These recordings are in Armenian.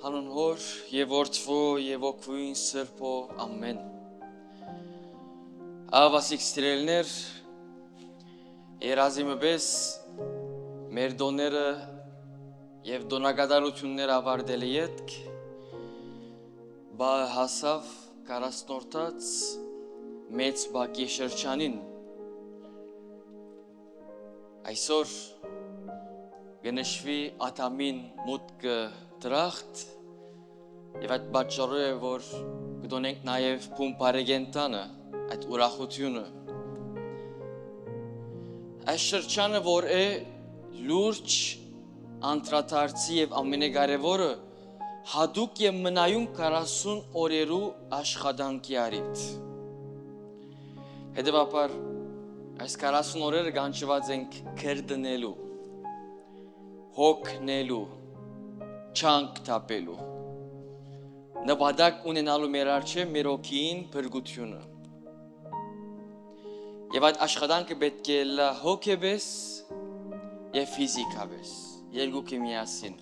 Հանուն Հոր եւ Որդվո եւ Օգուին Սրբո ամեն։ Ավասիկ սիրելիներ, երազիմպես մեր դոները եւ դոնակատարությունները ավարտելի ետք բա հասավ 40-րդ մեծ բակի շրջանին։ Այսօր գնշվի ատամին մուտքը դրախտ եւ այդ պատճառով է որ կդոնենք նաեւ փումփարեգենտանը այդ ուրախությունը այս շրջանը որ է լուրջ անդրադարձի եւ ամենակարևորը հadouk եւ մնայուն 40 օրերու աշխատանքի արիթ հետեւաբար այս 40 օրերը կանչված ենք քրտնելու հոգնելու չանք տապելու նպատակ ունենալու մեր առջև մեր հոգին փրկությունը եւ այդ աշխատանքը պետք է լա հոգեպես եւ ֆիզիկապես երկուքը միասին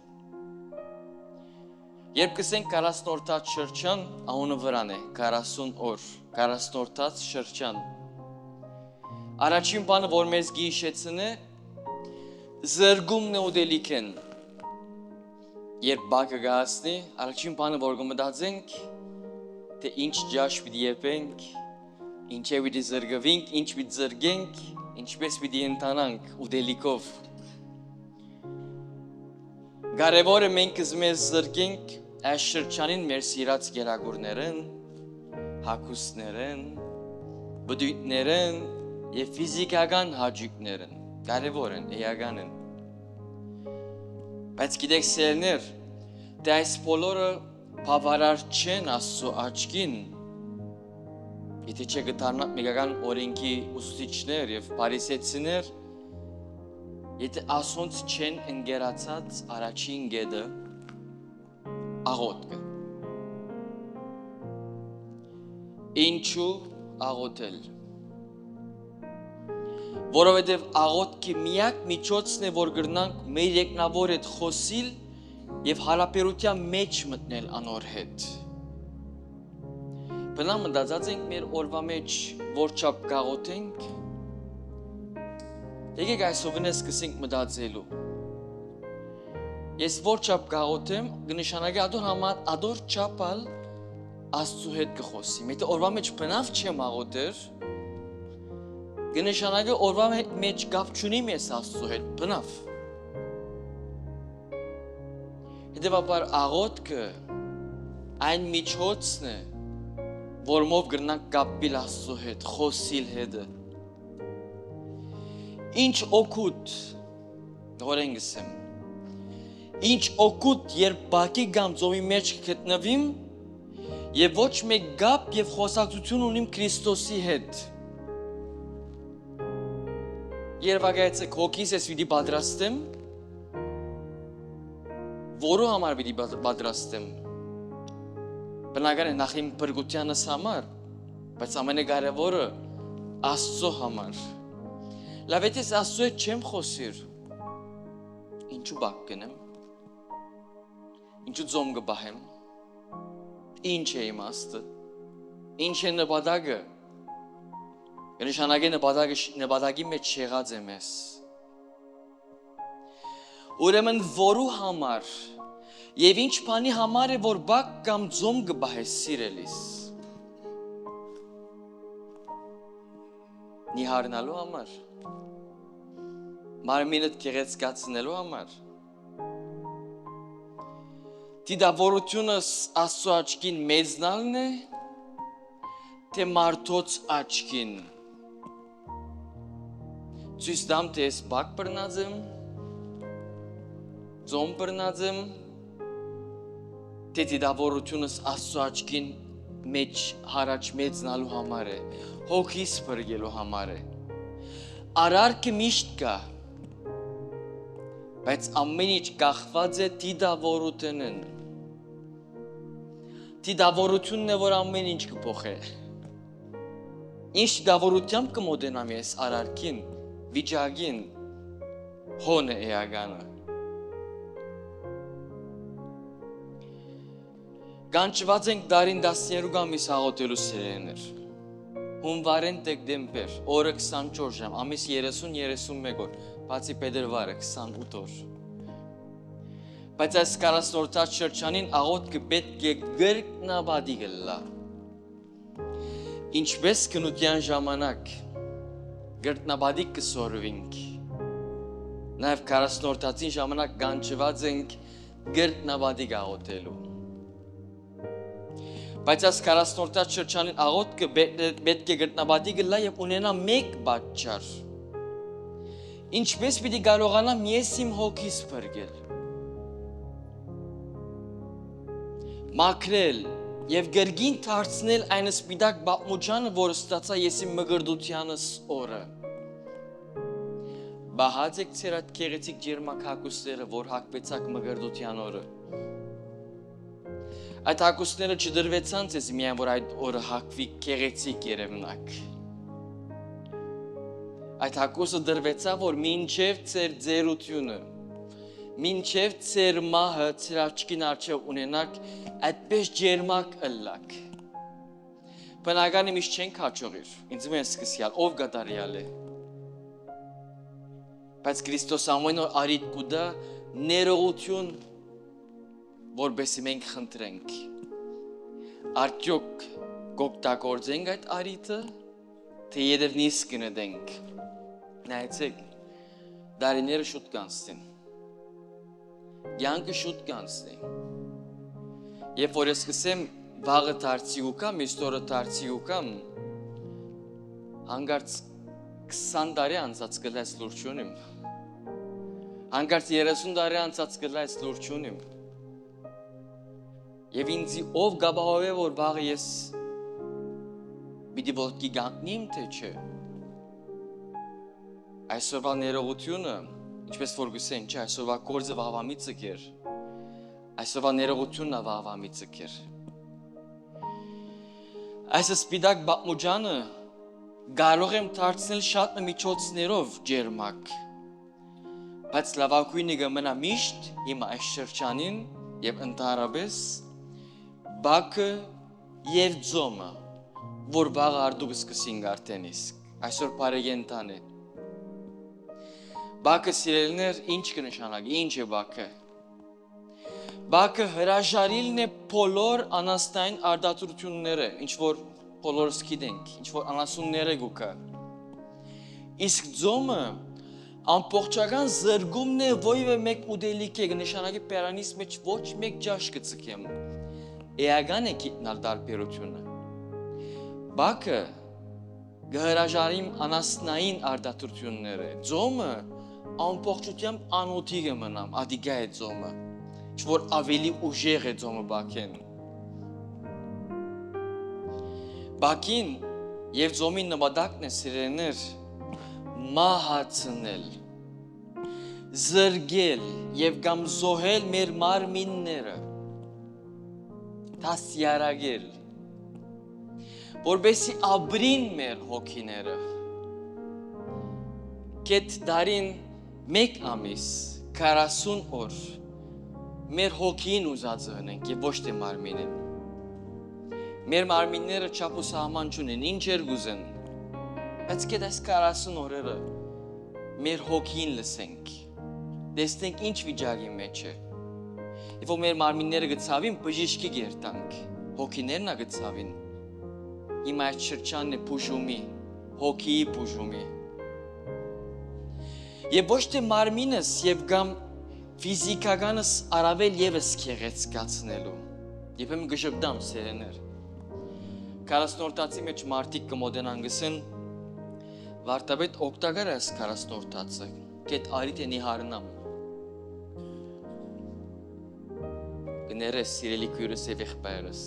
երբ կսենք 40-րդ շրջան անունը վրան է 40 օր 40-րդ շրջան առաջին բանը որ մեզ գիշեցնե զրգումն ու դելիքեն երբ բակը գասնի առաջին բանը որ կմտածենք թե ինչ ջաշ պիտի եփենք ինչ պիտի զրգվենք ինչ պիտի զրգենք ինչպես պիտի ընտանանք ու դելիքով կարևորը մենք մեզ զրգենք այս շրջանին մեր սիրած գերագուրներն հագուստներն բդույթներն եւ ֆիզիկական հաճույքներն կարևոր են էական են բայց գիտեք սերներ դե այս բոլորը բավարար չեն Աստծո աչքին եթե չգտարնակ մեկական օրենքի ուսուցիչներ եւ փարիսեցիներ եթե ասոնց չեն ընկերացած առաջին գեդը աղոթքը ինչու աղոթել որովհետև աղոթքի միակ միջոցն է որ գրնանք մեր եկնավոր հետ խոսիլ եւ հարաբերության մեջ մտնել անոր հետ բնամ մտածած ենք մեր օրվա մեջ որ չափ կաղոթենք եկեք այսօրվանե սկսենք մտածելու ես որ չափ կաղոթեմ կնշանակի ադոր չափալ Աստծո հետ կխոսեմ եթե օրվա մեջ բնավ չեմ աղոթեր կնշանակի օրվա մեջ կապ չունիմ ես Աստծո հետ բնավ հետևաբար աղոթքը այն միջոցն է որմով գրնանք կապվել Աստծո հետ խոսիլ հետը ինչ օգուտ նորեն գսեմ ինչ օգուտ երբ բակի կամ ծովի մեջ կգտնվիմ եւ ոչ մեկ կապ եւ խոսակցություն ունիմ Քրիստոսի հետ Երբ ագայցեք հոգիս ես պիտի պատրաստեմ, որու համար պիտի պատրաստեմ, բնական է նախ իմ փրկությանս համար, բայց ամենակարևորը Աստծո համար, լավ եթե Աստծո հետ չեմ խոսիր, ինչու բակ կնեմ, ինչու ձոմ կբահեմ, ինչ է իմաստը, ինչ է նպատակը, Նշանակի նպատակի մեջ եղած եմ ես Ուրեմն որու համար եւ ինչ բանի համար է որ բակ կամ ձոմ կբահես սիրելիս Նիհարնալու համար Մարմինդ գեղեցկացնելու համար Դիդավորությունս Աստծո աչքին մեծնալն է թե մարդոց աչքին Ցույց տամ թե ես բակ բռնած եմ, ձոմ բռնած եմ, թե դիդավորությունս Աստծո աչքին մեջ հարաճ մեծնալու համար է, հոգիս փրկելու համար է։ Արարքը միշտ կա, բայց ամեն ինչ կախված է դիդավորությունն։ Դիդավորությունն է որ ամեն ինչ կփոխի։ Ինչ դիդավորությամբ կմոտենամ ես արարքին Վիճակին հոն է էականը Կանչված ենք դարին 13 ամիս աղոթելու սիրելիներ։ Հունվարեն դեկտեմբեր, օրը 24 ժամ, ամիս 30-31 օր, բացի փետրվարը 28 օր։ Բայց այս 40-օրյա շրջանին աղոթքը պետք է գրկնաբադի գլա։ Ինչպես քնության ժամանակ գրկնաբադի կսորվինք, նաև 40-օրյացին ժամանակ կանչված ենք գրկնաբադի աղոթելու։ Բայց այս 40-օրյա շրջանին աղոթքը պետք է գրկնաբադի գլա եւ ունենա մեկ պատճառ։ Ինչպես պիտի կարողանամ ես իմ հոգիս փրկել։ Մաքրել եւ գրգին դարձնել այն սպիտակ բաղմուճանը, որը ստացա ես իմ մգրդությանս օրը։ Բահած եք ձեր այդ գեղեցիկ ջերմակ հագուստները, որ հագվեցաք մգրդության օրը։ Այդ հագուստները չդրվեցան ձեզ միայն, որ այդ օրը հագվի գեղեցիկ երևնակ։ Այդ հագուստը դրվեցա, որ մինչև ձեր ձերությունը, մինչև ձեր մահը, ձեր աչքին առջև ունենաք այդպես ջերմակ ըլլակ։ Բնականը միշտ չենք հաճողիր, ինձ մեն սկսյալ, ով գադարյալ է։ Բայց Քրիստոս ամեն օր արիտ կուդա ներողություն, որբեսի մենք խնդրենք, արդյոք կօգտագործենք այդ արիտը, թե ետև նիսկ կնետենք։ Նայեցեք, դարիները շուտ կանցնին, կյանքը շուտ կանցնի։ Երբ որ ես սկսեմ վաղը դարձի ու կամ, իստորը դարձի ու կամ, հանգարց 20 տարի անցած կլայց լուրջ ունիմ, հանգարց 30 տարի անցած կլայց լուրջ ունիմ։ Եվ ինձի ով գաբահով է, որ վաղը ես պիտի ոտքի գանտնիմ, թե չէ։ Այսօրվա ներողությունը, ինչպես որ գուսեն, չէ, այսօրվա կորձը վաղվամի ծկեր, այսօրվա ներողությունն վաղվամի ծկեր։ Այս սպիտակ բաղմուճանը կարող եմ դարձնել շատ միջոցներով ջերմակ, բայց լավագույնը կմնա միշտ հիմա այս շրջանին եւ ընդհանրապես բակը եւ ձոմը, որ վաղը արդուք սկսինք արդեն իսկ, այսօր բարեգենտան է։ Բակը սիրելիներ ինչ կնշանակի, ինչ է բակը։ Բակը հրաժարիլն է բոլոր անաստային արդարությունները, ինչ որ բոլորս գիտենք, ինչ որ անասունները գուկա։ Իսկ ձոմը ամբողջական զրգումն է, ոյվե մեկ ուդելիք է, կնշանակի պերանիս մեջ ոչ մեկ ջաշ կծկեմ։ Էական է գիտնալ տարբերությունը։ Բակը գհրաժարիմ անասնային արդարությունները, ձոմը ամբողջությամբ անոթի կմնամ, ադիգա է ձոմը, ինչ որ ավելի ուժեղ է ձոմը բակեն։ Բակին եւ ձոմի նպատակն է սիրելիներ մահացնել, զրգել եւ կամ զոհել մեր մարմինները, դասյարագել, որբեսի աբրին մեր հոգիները, կետ դարին մեկ ամիս, 40 օր, մեր հոգին ուզածնենք և ոչ թե մարմինին։ Մեր մարմինները չափ ու սահման չունեն, ինչ էր գուզեն, բայց կետ այս 40 օրերը մեր հոգին լսենք, տեսնենք ինչ վիճակի մեջ է։ Եվ որ մեր մարմինները գծավին, բժիշկի գերտանք, հոգիներն ա գծավին։ Հիմա այս շրջանն է բուժումի, հոգիի բուժումի։ Եվ ոչ թե մարմինս և կամ ֆիզիկականս առավել ևս գեղեցկացնելու։ Եվ եմ գժգդամ սերեներ։ 40-օրյացի մեջ մարդիկ կմոտենան գսեն, վարտաբետ օգտակար ես 40-օրյացը, կետ արիտ է նիհարնամ։ Գներես սիրելի քույրս եւ եղբայրս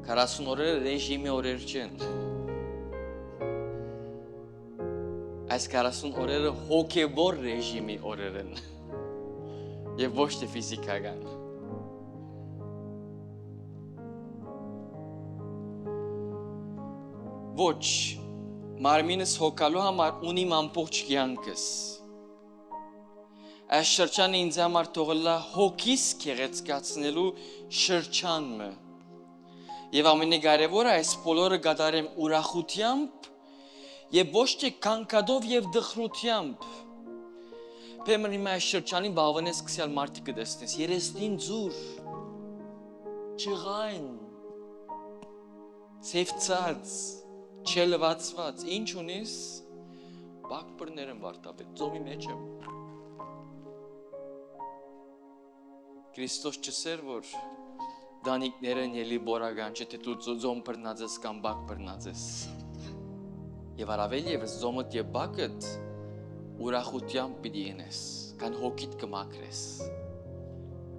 40 օրերը ռեժիմի օրեր չեն։ Այս 40 օրերը հոգևոր ռեժիմի օրեր են եւ ոչ թե ֆիզիկական։ Ոչ, մարմինս հոգալու համար ունիմ ամբողջ կյանքս։ Այս շրջանը ինձ համար թողելա հոգիս գեղեցկացնելու շրջանը, Եվ ամենակարևորը այս բոլորը կատարեմ ուրախությամբ եւ ոչ թե կանկադով եւ դխրությամբ։ Բեմն հիմա այս շրջանին բավանես սկսյալ մարդիկ կտեսնես, 30 ձուր, ճղայն, սևծած, չելվածված, ինչ ունիս, բակ բրներ եմ վարտապետ, ծոմի մեջ եմ։ Քրիստոս չսեր, որ դանիկներն ելի բորագան, չէ թե դու ծոմ բրնած ես կամ բակ բրնած ես։ Եվ առավել ևս ծոմդ եւ բակդ ուրախությամբ պիտի ենես, կան հոգիդ կմաքրես։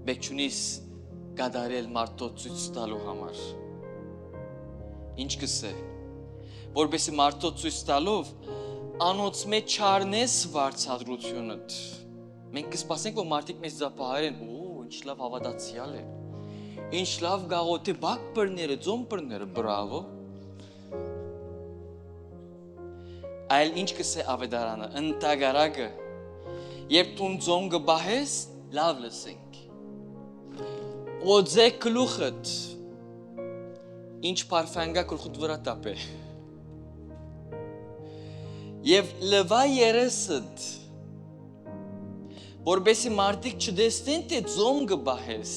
Մեկ չունիս կադարել մարդոց ցույց տալու համար։ Ինչ կսե, որպեսզի մարդոց ցույց տալով անոց մեջ չառնես վարձատրությունդ։ Մենք կսպասենք, որ մարդիկ մեզ զապահարեն, ինչ լավ հավատացյալ է։ Ինչ լավ գաղութի բակ բրները, ծոմ բրները, բրավո։ Այլ ինչ կսե ավետարանը, ընտագարակը, երբ տուն ծոմ կբահես, լավ լսենք։ Օձե գլուխդ, ինչ պարֆանգա գլխուդ վրա տապե։ Եվ լվա երեսդ, որպեսզի մարդիկ չտեսնեն, թե ծոմ կբահես,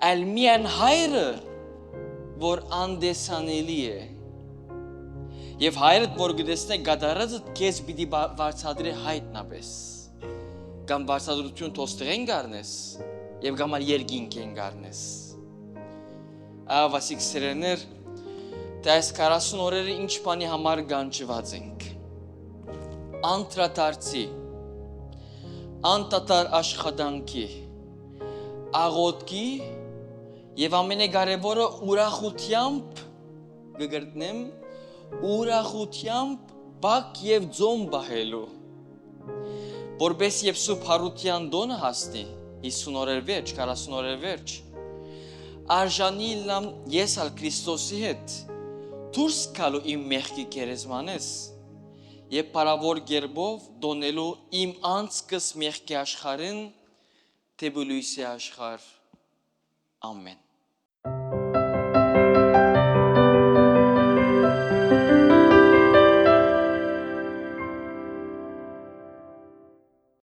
այլ միայն հայրը, որ անդեսանելի է։ Եվ հայրդ, որ կտեսնե կատարածդ, քեզ պիտի վարձատրի հայտնապես։ Կամ վարձատրություն թոստղեն գարնես, եւ կամ երկինքեն գարնես։ Ավասիկ սերեներ, թե այս 40 օրերը ինչ բանի համար գանչված ենք։ Անդրադարձի, անտատար աշխատանքի, աղոթքի եւ ամենակարևորը ուրախությամբ կգրտնեմ, ուրախությամբ բակ եւ ծոմ բահելու, որպես եւ սուրբ հարության դոնը հասնի 50 օրեր վերջ, 40 օրեր վերջ, արժանի լամ ես ալ Քրիստոսի հետ դուրս գալու իմ մեղքի գերեզմանես եւ բարավոր գերբով դոնելու իմ անցքս մեղքի աշխարհին թե բլույսի աշխարհ։ Ամեն։